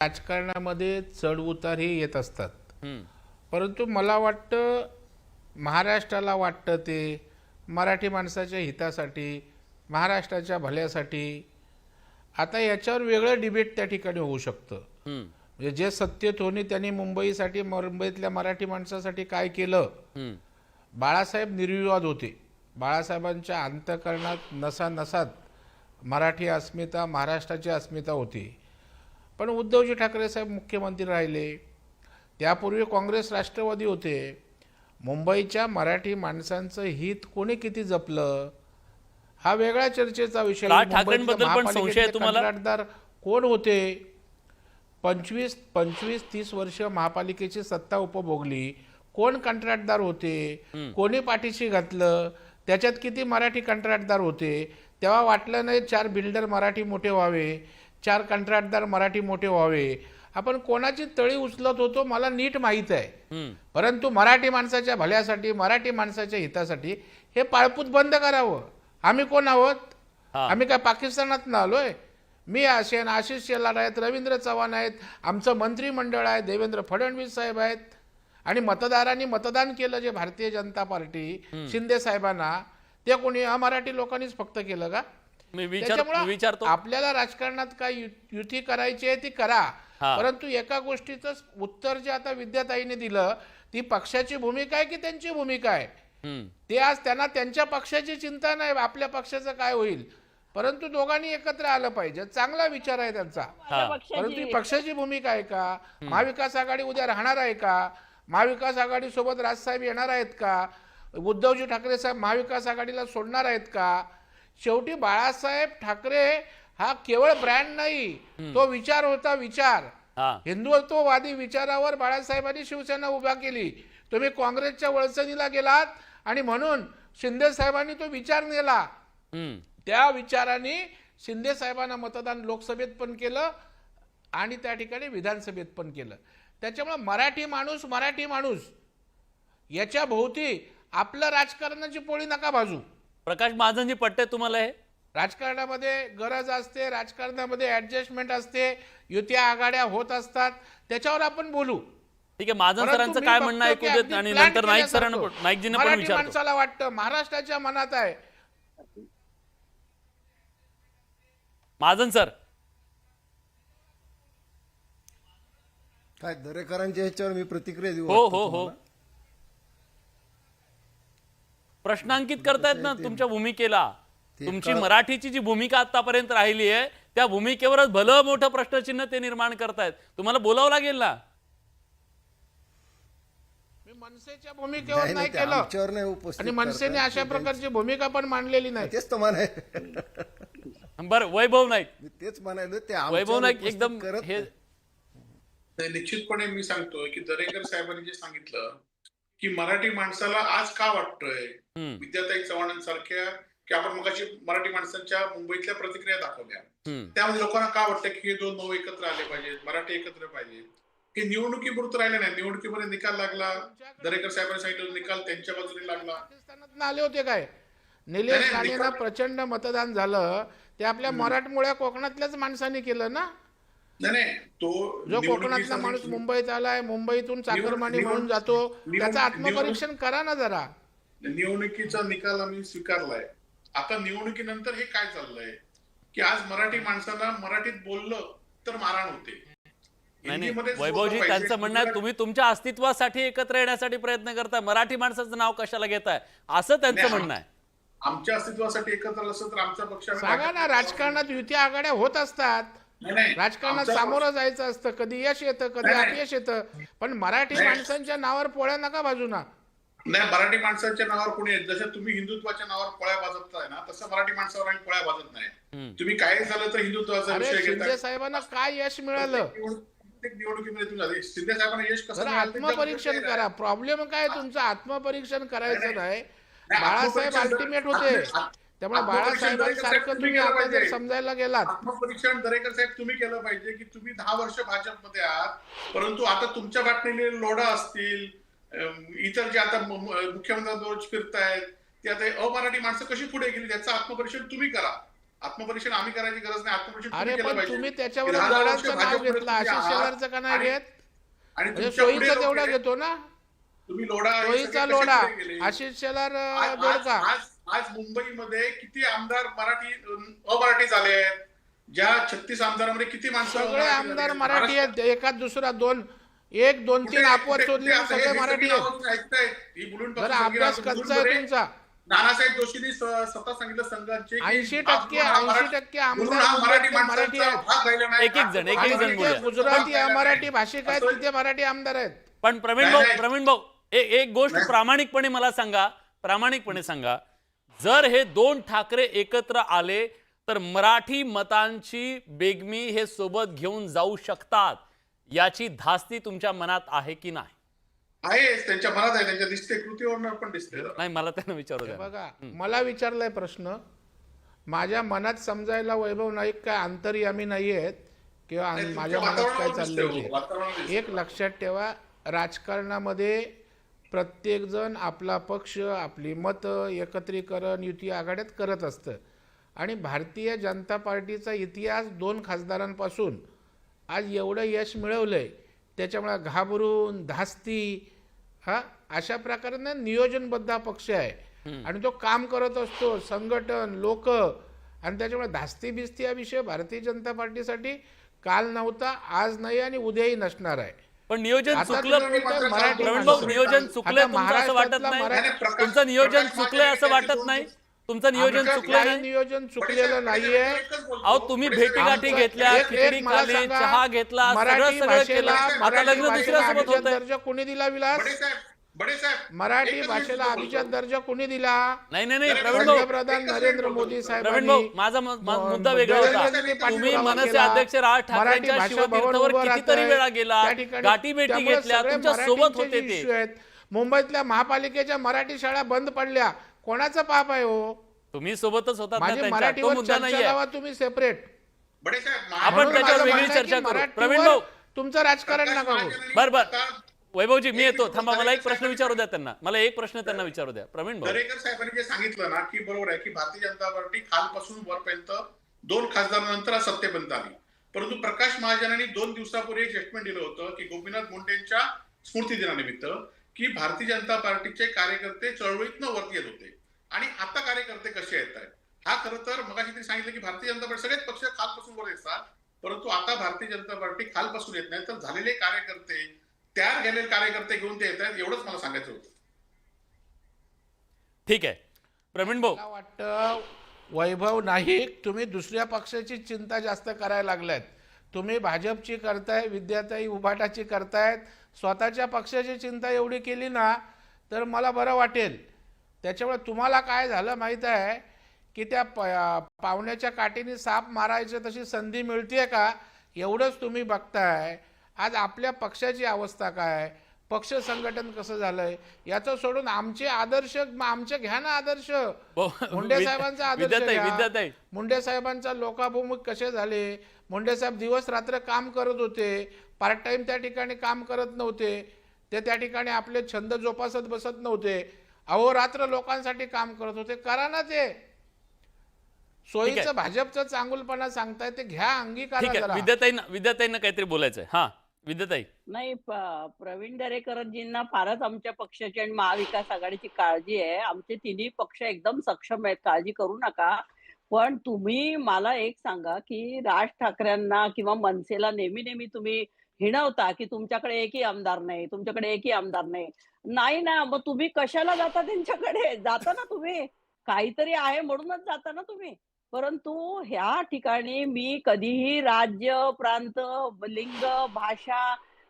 राजकारणामध्ये चढउतार हे येत असतात. हम्म. परंतु मला वाटतं महाराष्ट्राला वाटतं ते मराठी माणसाच्या हितासाठी, महाराष्ट्राच्या भल्यासाठी आता याच्यावर वेगळं डिबेट त्या ठिकाणी होऊ शकतं. हम्म. म्हणजे जे सत्यत होणे त्यांनी मुंबईसाठी, मुंबईतल्या मराठी माणसासाठी काय केलं. हम्म. बाळासाहेब निर्विवाद होते. बाळासाहेबांच्या अंतःकरणात नसानसात मराठी अस्मिता, महाराष्ट्राची अस्मिता होती. पण उद्धवजी ठाकरे साहेब मुख्यमंत्री राहिले, त्यापूर्वी काँग्रेस राष्ट्रवादी होते. मुंबईच्या मराठी माणसांचं हित कोणी किती जपलं हा वेगळा चर्चेचा विषय. ठाकरेंबद्दल पण संशय आहे तुम्हाला? कंत्राटदार कोण होते? 25-30 वर्ष महापालिकेची सत्ता उपभोगली. कोण कंत्राटदार होते? कोणी पाठीशी घातलं? त्याच्यात किती मराठी कंत्राटदार होते? तेव्हा वाटलं नाही 4 बिल्डर मराठी मोठे व्हावे, 4 कंत्राटदार मराठी मोठे व्हावे. आपण कोणाची तळी उचलत होतो मला नीट माहीत आहे. परंतु मराठी माणसाच्या भल्यासाठी, मराठी माणसाच्या हितासाठी हे पाळपूत बंद करावं. आम्ही कोण आहोत? आम्ही काय पाकिस्तानात ना आलोय? मी असेन, आशिष शेलार आहेत, रवींद्र चव्हाण आहेत, आमचं मंत्रिमंडळ आहे, देवेंद्र फडणवीस साहेब आहेत. आणि मतदारांनी मतदान केलं जे भारतीय जनता पार्टी शिंदे साहेबांना, ते कोणी अमराठी लोकांनीच फक्त केलं का? विचारतो आपल्याला राजकारणात काय युती करायची आहे ती करा, परंतु एका गोष्टीचं उत्तर जे आता विद्याताईने दिलं ती पक्षाची भूमिका आहे की त्यांची भूमिका आहे. ते आज त्यांना त्यांच्या पक्षाची चिंता नाही आपल्या पक्षाचं काय होईल, परंतु दोघांनी एकत्र आलं पाहिजे. चांगला विचार आहे त्यांचा, परंतु ही पक्षाची भूमिका आहे का? महाविकास आघाडी उद्या राहणार आहे का? महाविकास आघाडी सोबत राजसाहेब येणार आहेत का? उद्धवजी ठाकरे साहेब महाविकास आघाडीला सोडणार आहेत का? शेवटी बाळासाहेब ठाकरे हा केवळ ब्रँड नाही, तो विचार होता. विचार हिंदुत्ववादी विचारावर बाळासाहेबांनी शिवसेना उभा केली. तुम्ही काँग्रेसच्या वळसणीला गेलात आणि म्हणून शिंदे साहेबांनी तो विचार नेला. त्या विचाराने शिंदे साहेबांना मतदान लोकसभेत पण केलं आणि त्या ठिकाणी विधानसभेत पण केलं. त्याच्यामुळे मराठी माणूस याच्या भोवती आपलं राजकारणाची पोळी नका भाजू. प्रकाश महाजनजी, पटते तुम्हाला हे? राजकारणामध्ये गरज असते, राजकारणामध्ये ऍडजस्टमेंट असते, युत्या आघाड्या होत असतात, त्याच्यावर आपण बोलू. ठीक आहे, महाजन सरांचं काय म्हणणं ऐकू देत आणि नंतर नाईक सरांना, नाईकजींना पण मराठी विचारतो. माणसाला वाटतं महाराष्ट्राच्या मनात आहे. महाजन सर, काय दरेकरांच्या ह्याच्यावर मी प्रतिक्रिया देऊ? हो, प्रश्नांकित करतायत ना तुमच्या भूमिकेला. तुमची मराठीची जी भूमिका आतापर्यंत राहिली आहे त्या भूमिकेवरच भलं मोठं प्रश्नचिन्ह ते निर्माण करतायत. तुम्हाला बोलावं लागेल ना. मी मनसेच्या भूमिकेवर नाही केलं आणि मनसेने अशा प्रकारची भूमिका पण मांडलेली नाही. तेच तर म्हणाय. बरं, वैभव नाईक, तेच म्हणायलो ते वैभव नाईक एकदम हे निश्चितपणे मी सांगतोय की दरेकर साहेबांनी जे सांगितलं की मराठी माणसाला आज का वाटतंय विद्याताई चव्हाणांसारख्या की आपण मगाशी मराठी माणसांच्या मुंबईतल्या प्रतिक्रिया दाखवल्या, त्यामध्ये लोकांना का वाटतं की हे दोन भाऊ एकत्र आले पाहिजेत, मराठी एकत्र पाहिजे. हे निवडणुकीपुरतं राहिले नाही. निवडणुकीमध्ये निकाल लागला, दरेकर साहेबांनी सांगितलं निकाल त्यांच्या बाजूने लागला. पाकिस्तानात आले होते काय? निलेश राणेंना प्रचंड मतदान झालं, ते आपल्या मराठमोळ्या कोकणातल्याच माणसांनी केलं ना. नाही, तो जो कोकणातला माणूस मुंबईत आलाय, मुंबईतून चाकरमानी म्हणून जातो, त्याचं आत्मपरीक्षण करा ना जरा. निवडणुकीचा निकाल आम्ही स्वीकारलाय. आता निवडणुकीनंतर हे काय चाललंय की आज मराठी माणसाला मराठीत बोललं तर मारहाण होते. वैभवजी, त्यांचं म्हणणं आहे तुम्ही तुमच्या अस्तित्वासाठी एकत्र येण्यासाठी प्रयत्न करताय, मराठी माणसाचं नाव कशाला घेताय असं त्यांचं म्हणणं आहे. आमच्या अस्तित्वासाठी एकत्र असं तर आमचा पक्ष सांगा ना. राजकारणात युती आघाड्या होत असतात, राजकारणात सामोरं जायचं असतं, कधी यश येतं कधी अपयश येतं, पण मराठी माणसांच्या नावावर पोळ्या नका भाजू ना. नाही, मराठी माणसांच्या नावावर कोणी जसं तुम्ही हिंदुत्वाच्या नावावर पोळ्या भाजताय ना, तसं मराठी माणसावर आम्ही पोळ्या भाजत नाही. तुम्ही काय झालं तर हिंदुत्वाचा विषय घेताय. शिंदे साहेबांना काय यश मिळालं? निवडणुकीमध्ये तुम्ही शिंदे साहेबांना यश कसं आत्मपरीक्षण करा. प्रॉब्लेम काय तुमचं? आत्मपरीक्षण करायचं नाही. बाळासाहेब अल्टिमेट होते, त्यामुळे बाळासाहेबांसारखं तुम्ही आता जर समजायला गेलात. आत्मपरीक्षण दरेकर साहेब तुम्ही केलं पाहिजे की तुम्ही 10 वर्ष भाजपमध्ये आहात, परंतु आता तुमच्या वाटलेले लोढा असतील, इतर जे आता मुख्यमंत्र्यांबरोबर फिरतायत, ते आता अमराठी माणसं कशी पुढे गेली त्याचं आत्मपरीक्षण तुम्ही करा. आत्मपरीक्षण आम्ही करायची गरज नाही, आत्मपरीक्षण अरे तुम्ही केलं पण पाहिजे. तुम्ही की त्याच्यावर 10 वर्ष गडांचं नाव भाजपमध्ये घेतलं, तुम्ही आशिष आहात शेलारचं का नाही आणि घेत? आणि म्हणजे तुमच्या पुढे सोयीचा लोक तेवढा गेले. घेतो ना, तुम्ही लोढा हे सोयीचा सगळे कसे लोढा. पुढे गेले? आशिष शेलार आज आज दोडका. आज आज मुंबईमध्ये किती आमदार मराठी अमराठी झाले आहेत? ज्या 36 आमदारांमध्ये किती माणसं सगळे मराठी आमदार झाली आहेत? मराठी आहेत, एकात दुसरा दोन, एक दोन तीन अपवाद सोडले तर सगळे मराठी आहेत. ऐकताय ही बुलून जरा अभ्यास कच्चा आहे तुमचा. नानासाहेब जोशींनी स्वतः सांगितलं संघाचे की 80% हा मराठी- 80% म्हणून आमदार हा मराठी मुंबईतले मराठी माणसांचा आहेत. भाग राहिला नाही. एक एक जण आणि बोलूया. जिथे गुजराती भाग राहिला अमराठी नाही. भाषिक आहेत असं- तिथे मराठी आमदार आहेत. पण प्रवीण नाही, भाऊ नाही. प्रवीण भाऊ एक गोष्ट नाही. प्रामाणिकपणे मला सांगा, प्रामाणिकपणे सांगा, जर हे दोन ठाकरे एकत्र आले तर मराठी मतांची बेगमी हे सोबत घेऊन जाऊ शकतात, याची धास्ती तुमच्या मनात आहे की नाही? आहे, त्यांच्या मनात आहे, त्यांच्या दिसते, कृतीवर पण दिसते. नाही, मला त्यांना विचारू हे द्या. बघा, मला विचारलाय प्रश्न, माझ्या मनात समजायला वैभव नाईक काय अंतर्यामी नाही आहेत किंवा नाही, माझ्या तुमच्या मनात काय वातावरणावर चाललंय दिसते, ते. वातावरणावर दिसते. एक लक्षात ठेवा, राजकारणामध्ये प्रत्येकजण आपला पक्ष, आपली मतं एकत्रीकरण युती आघाड्यात करत असतं. आणि भारतीय जनता पार्टीचा इतिहास 2 खासदारांपासून आज एवढं यश मिळवलंय, त्याच्यामुळे घाबरून धास्ती अशा प्रकारे नियोजनबद्ध हा पक्ष आहे आणि तो काम करत असतो, संघटन, लोक, आणि त्याच्यामुळे धास्ती बिस्ती हा विषय भारतीय जनता पार्टीसाठी काल नव्हता, आज नाही आणि उद्याही नसणार आहे. पण नियोजन आता चुकलं तुम्ही म्हणताय मराठी प्रवीण भाऊ, माणसं. नियोजन चुकलंय आता तुमचं असं वाटत महाराष्ट्रातला नाही? मराठी- नाही, प्रकाश- तुमचं नियोजन प्रकाश चुकलंय असं महाजन वाटत यांनी नाही? तुमचं नियोजन आमचं चुकलं काही नाही? नियोजन चुकलेलं नाहीये. अहो, तुम्ही भेटीगाठी आमचं- घेतल्या, एक- खिचडी एक मला खाल्ली, सांगा, चहा घेतला, सगळं मराठी सगळं भाषेला केलं, आता मराठी लग्न भाषेला दुसऱ्यासोबत अभिजात होतंय. दर्जा कोणी दिला विलास? बडे साहेब मराठी एकच भाषेला गोष्ट अभिजात बोलतो. दर्जा कोणी दिला? नाही नाही नाही नाही, प्रवीण भाऊ, पंतप्रधान नरेंद्र मोदी प्रवीण भाऊ, साहेबांनी माझा मुद्दा वेगळा होता. देवेंद्रजींनी तुम्ही पाठपुरावा मनसे केला. अध्यक्ष राज मराठी ठाकरेंच्या भाषा भवन शिवतीर्थावर उभं कितीतरी राहतंय. वेळा गेला, त्या ठिकाणी गाठीभेटी त्यामुळे घेतल्या, सगळे तुमच्या सोबत मराठीचे होते जे ते. issue आहेत. मुंबईतल्या महापालिकेच्या मराठी शाळा बंद पडल्या, कोणाचा पाप आहे हो? तुम्ही सोबतच होतात ना माझी त्यांच्या, तो मराठीवर मुद्दा चर्चा नाहीये. लावा तुम्ही सेपरेट. बडे साहेब आपण म्हणून त्याच्यावर माझं वेगळी म्हणणं आहे चर्चा की करू. मराठीवर प्रवीण भाऊ, तुमचं राजकारण नका करू. बर वैभवजी, मी येतो, थांबा, मला एक प्रश्न विचारू द्या त्यांना, मला एक प्रश्न त्यांना विचारू द्या. प्रवीण भाऊ, दरेकर साहेबांनी जे सांगितलं ना, की बरोबर आहे की भारतीय जनता पार्टी खालपासून वरपर्यंत 2 खासदारांनंतर सत्तेपर्यंत आली. परंतु प्रकाश महाजनांनी 2 दिवसापूर्वी एक स्टेटमेंट दिलं होतं की गोपीनाथ मुंडेंच्या स्मृती दिनानिमित्त, की भारतीय जनता पार्टीचे कार्यकर्ते चळवळीतनं वरती येत होते आणि आता कार्यकर्ते कसे येत आहेत. हा खरं तर मगाशी त्यांनी सांगितलं की भारतीय जनता पार्टी सगळेच पक्ष खालपासून वर येतात, परंतु आता भारतीय जनता पार्टी खालपासून येत नाही, तर झालेले कार्यकर्ते, तयार झालेले कार्यकर्ते घेऊन ते येत आहेत, एवढंच मला सांगायचं होतं. ठीक आहे. प्रवीण भाऊ, मला वाटतं वैभव नाईक, तुम्ही दुसऱ्या पक्षाची चिंता जास्त करायला लागलात. तुम्ही भाजपची करताय, विद्याताई उभाटाची करतायत, स्वतःच्या पक्षाची चिंता एवढी केली ना तर मला बरं वाटेल. त्याच्यामुळे तुम्हाला काय झालं माहीत आहे की त्या पावण्याच्या काठीने साप मारायचं तशी संधी मिळते का, एवढंच तुम्ही बघताय. आज आपल्या पक्षाची अवस्था काय, पक्ष संघटन कसं झालंय याचं सोडून आमचे आदर्श, आमचे घ्या ना आदर्श. मुंडे साहेबांचा आदर्श घ्या. मुंडे साहेबांचा लोकाभिमुख कसे झाले. मुंडे साहेब दिवस रात्र काम करत होते, पार्ट टाइम त्या ठिकाणी काम करत नव्हते, ते त्या ठिकाणी आपले छंद जोपासत बसत नव्हते, अहोरात्र लोकांसाठी काम करत होते. करा ना ते. सोयीचं भाजपचं चांगुलपणा सांगताय ते घ्या, अंगीकारा ठीक आहे. जरा. विद्याताईंना काहीतरी बोलायचंय. हा विद्याताई. नाही, प्रवीण दरेकरजींना फारच आमच्या पक्षाची आणि महाविकास आघाडीची काळजी आहे. आमचे तिन्ही पक्ष एकदम सक्षम आहेत, काळजी करू नका. पण तुम्ही मला एक सांगा की राज ठाकरेंना किंवा मनसेला नेहमी नेहमी तुम्ही हिणवता की तुमच्याकडे एकही आमदार नाही, तुमच्याकडे एकही आमदार नाही. नाही ना, मग तुम्ही कशाला जाता त्यांच्याकडे? जाता ना तुम्ही, काहीतरी आहे म्हणूनच जाता ना तुम्ही. परंतु ह्या ठिकाणी मी कधीही राज्य, प्रांत, लिंग, भाषा,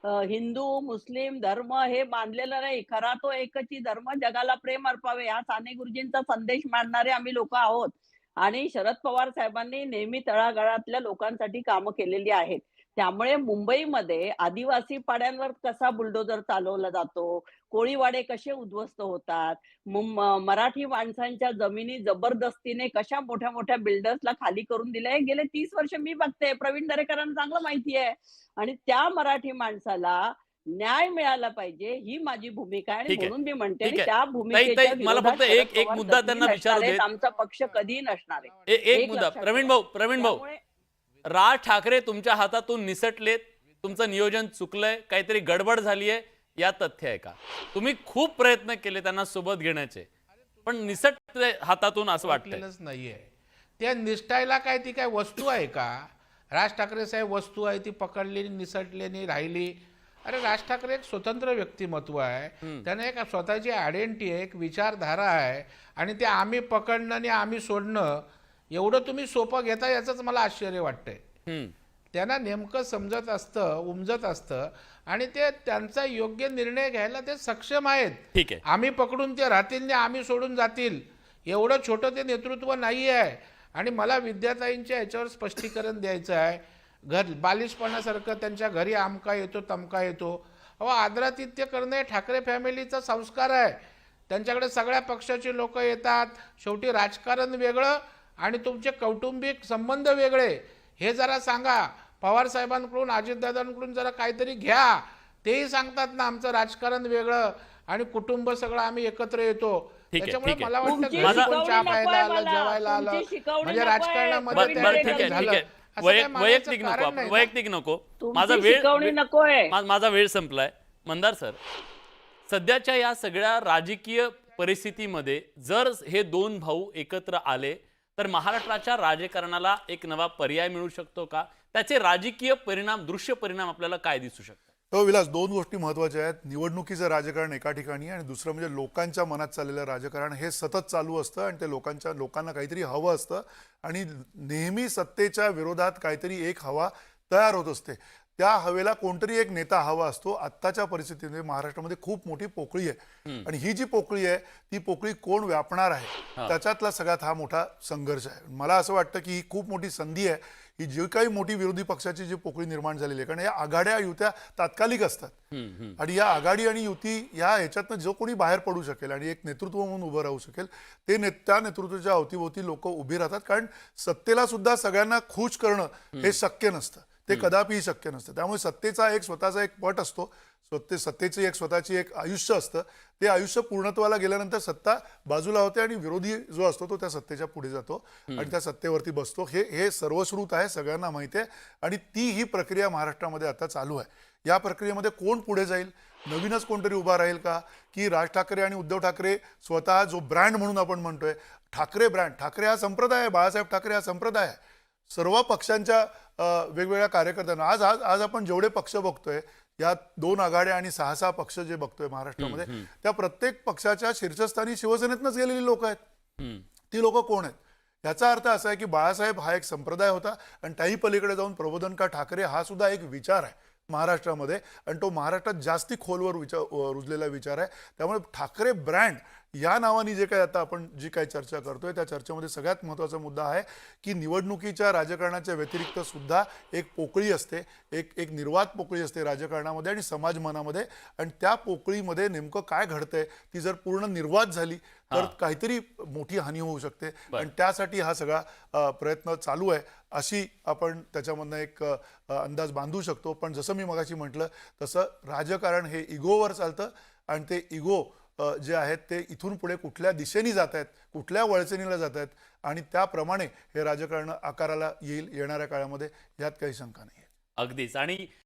हिंदू, मुस्लिम धर्म हे मानलेलं नाही. खरा तो एकच ही धर्म, जगाला प्रेम अर्पावे, हा साने गुरुजींचा संदेश मानणारे आम्ही लोक आहोत. आणि शरद पवार साहेबांनी नेहमी तळागाळातल्या लोकांसाठी कामं केलेली आहेत. त्यामुळे मुंबईमध्ये आदिवासी पाड्यांवर कसा बुलडोजर चालवला जातो, कोळीवाडे कसे उद्ध्वस्त होतात, मराठी माणसांच्या जमिनी जबरदस्तीने कशा मोठ्या मोठ्या बिल्डर्सला खाली करून दिल्या, हे गेले 30 वर्ष मी बघते. प्रवीण दरेकरांना चांगलं माहिती आहे. आणि त्या मराठी माणसाला न्याय मिळाला पाहिजे ही माझी भूमिका आहे आणि ठीक आहे. म्हणून मी म्हणते ठीक आणि आहे. त्या ताई, भूमिकेच्या ताई, मला विरोधात फक्त शरद एक पवार मुद्दा कधीही त्यांना नसणार विचारू आहेत, देत. आमचा पक्ष कधीही नसणार आहे. एक एक मुद्दा लक्षात प्रवीण ठेवा. भाऊ त्यामुळे राज ठाकरे तुमच्या हातातून निसटलेत, तुमचं नियोजन चुकलंय, काहीतरी गडबड झालीये, या तथ्य आहे का? तुम्ही खूप प्रयत्न केले त्यांना सोबत घेण्याचे, पण निसटले हातातून असं वाटतंय. वाटलेलंच नाहीये. त्या निष्ठायला काय ती काय वस्तू आहे का? राज ठाकरे साहेब वस्तू आहे, ती पकडली निसटली राहिली. अरे राज ठाकरे एक स्वतंत्र व्यक्तिमत्व आहे, त्याने एक स्वतःची आयडेंटिटी आहे, एक विचारधारा आहे आणि ते आम्ही पकडणं आणि आम्ही सोडणं एवढं तुम्ही सोपं घेता याचंच मला आश्चर्य वाटतंय. त्यांना नेमकं समजत असतं, उमजत असतं आणि ते त्यांचा योग्य निर्णय घ्यायला ते सक्षम आहेत. ठीक आहे. आम्ही पकडून ते राहतील आणि आम्ही सोडून जातील एवढं छोटं ते नेतृत्व नाही आहे. आणि मला विद्याताईंच्या याच्यावर स्पष्टीकरण द्यायचं आहे. घर बालिशपणासारखं त्यांच्या घरी आमका येतो तमका येतो. आदरातिथ्य करणं हे ठाकरे फॅमिलीचा संस्कार आहे. त्यांच्याकडे सगळ्या पक्षाचे लोक येतात. शेवटी राजकारण वेगळं आणि तुमचे कौटुंबिक संबंध वेगळे. हे जरा सांगा. पवार साहेबांकडून अजितदादांकडून जरा काहीतरी घ्या. तेही सांगतात ना आमचं राजकारण वेगळं आणि कुटुंब सगळं आम्ही एकत्र येतो. ठीक आहे, त्याच्यामुळे ठीक आहे. मला वाटतं तुमची घरी कोण शिकवणी चहा नकोय प्यायला आलं, मला. जेवायला आलं तुमची शिकवणी म्हणजे नकोय. राजकारणामध्ये प्रवीण बरं, ठीक दरेकर आहे, झालं. ठीक आहे. असं काय वैयक्तिक म्हणायचं नको कारण आपण, नाही ना. वैयक्तिक नको. तुमची माझा शिकवणी नकोय. माझा वेळ संपलाय. मंदार सर, सध्याच्या या सगळ्या राजकीय परिस्थितीमध्ये जर हे दोन भाऊ एकत्र आले तर महाराष्ट्राच्या राजकारणाला एक नवा पर्याय मिळू शकतो का? त्याचे राजकीय परिणाम, दृश्य परिणाम आपल्याला काय दिसू शकतात? हो विलास, दोन गोष्टी महत्त्वाच्या आहेत. निवडणुकीचं राजकारण एका ठिकाणी आणि दुसरं म्हणजे लोकांच्या मनात चाललेलं राजकारण. हे सतत चालू असतं आणि ते लोकांना काहीतरी हवं असतं आणि नेहमी सत्तेच्या विरोधात काहीतरी एक हवा तयार होत असते. त्या हवेला कोणतरी एक नेता हवा असतो. आत्ताच्या परिस्थितीमध्ये महाराष्ट्रामध्ये खूप मोठी पोकळी आहे आणि ही जी पोकळी आहे ती पोकळी कोण व्यापणार आहे त्याच्यातला सगळ्यात हा मोठा संघर्ष आहे. मला असं वाटतं की ही खूप मोठी संधी आहे. ही जी काही मोठी विरोधी पक्षाची जी पोकळी निर्माण झालेली आहे, कारण या आघाड्या युत्या तात्कालिक असतात आणि या आघाडी आणि युती ह्याच्यातनं जो कोणी बाहेर पडू शकेल आणि एक नेतृत्व म्हणून उभं राहू शकेल त्या नेतृत्वाच्या अवतीभोवती लोक उभी राहतात. कारण सत्तेला सुद्धा सगळ्यांना खुश करणं हे शक्य नसतं, ते कदापिही शक्य नसतं. त्यामुळे सत्तेचा एक स्वतःचा एक पट असतो, सत्तेची एक स्वतःची एक आयुष्य असतं. ते आयुष्य पूर्णत्वाला गेल्यानंतर सत्ता बाजूला होते आणि विरोधी जो असतो तो त्या सत्तेच्या पुढे जातो आणि त्या सत्तेवरती बसतो. हे सर्वश्रुत आहे, सगळ्यांना माहिती आहे आणि ही प्रक्रिया महाराष्ट्रामध्ये आता चालू आहे. या प्रक्रियेमध्ये कोण पुढे जाईल? नवीनच कोणतरी उभा राहील का? की राज ठाकरे आणि उद्धव ठाकरे स्वतः जो ब्रँड म्हणून आपण म्हणतोय ठाकरे ब्रँड, ठाकरे हा संप्रदाय आहे, बाळासाहेब ठाकरे हा संप्रदाय आहे. सर्व पक्षांच्या वेगवेगळ्या कार्यकर्त्यांना आज आपण जेवढे पक्ष बघतोय, या 2 आघाड्या आणि 6 पक्ष जे बघतोय महाराष्ट्रामध्ये, त्या प्रत्येक पक्षाच्या शीर्षस्थानी शिवसेनेतनंच गेलेली लोक आहेत. ती लोक कोण आहेत? याचा अर्थ असा आहे की बाळासाहेब हा एक संप्रदाय होता आणि त्याही पलीकडे जाऊन प्रबोधनकार ठाकरे हा सुद्धा एक विचार आहे महाराष्ट्रामध्ये आणि तो महाराष्ट्रात जास्ती खोलवर रुजलेला विचार आहे. त्यामुळे ठाकरे ब्रँड या नावाने जे काही आता आपण जी काही चर्चा करतोय त्या चर्चेमध्ये सगळ्यात महत्त्वाचा मुद्दा आहे की निवडणुकीच्या राजकारणाच्या व्यतिरिक्त सुद्धा एक पोकळी असते, एक निर्वात पोकळी असते राजकारणामध्ये आणि समाज मनामध्ये. आणि त्या पोकळीमध्ये नेमकं काय घडतंय ती जर पूर्ण निर्वात झाली तर काहीतरी मोठी हानी होऊ शकते आणि त्यासाठी हा सगळा प्रयत्न चालू आहे अशी आपण त्याच्यामधनं एक अंदाज बांधू शकतो. पण जसं मी मगाशी म्हटलं तसं राजकारण हे इगोवर चालतं आणि ते इगो जे आहेत ते इथून पुढे कुठल्या दिशेने जात आहेत, कुठल्या वळचणीला जात आहेत आणि त्याप्रमाणे हे राजकारण आकाराला येईल येणाऱ्या काळामध्ये, यात काही शंका नाही. अगदीच. आणि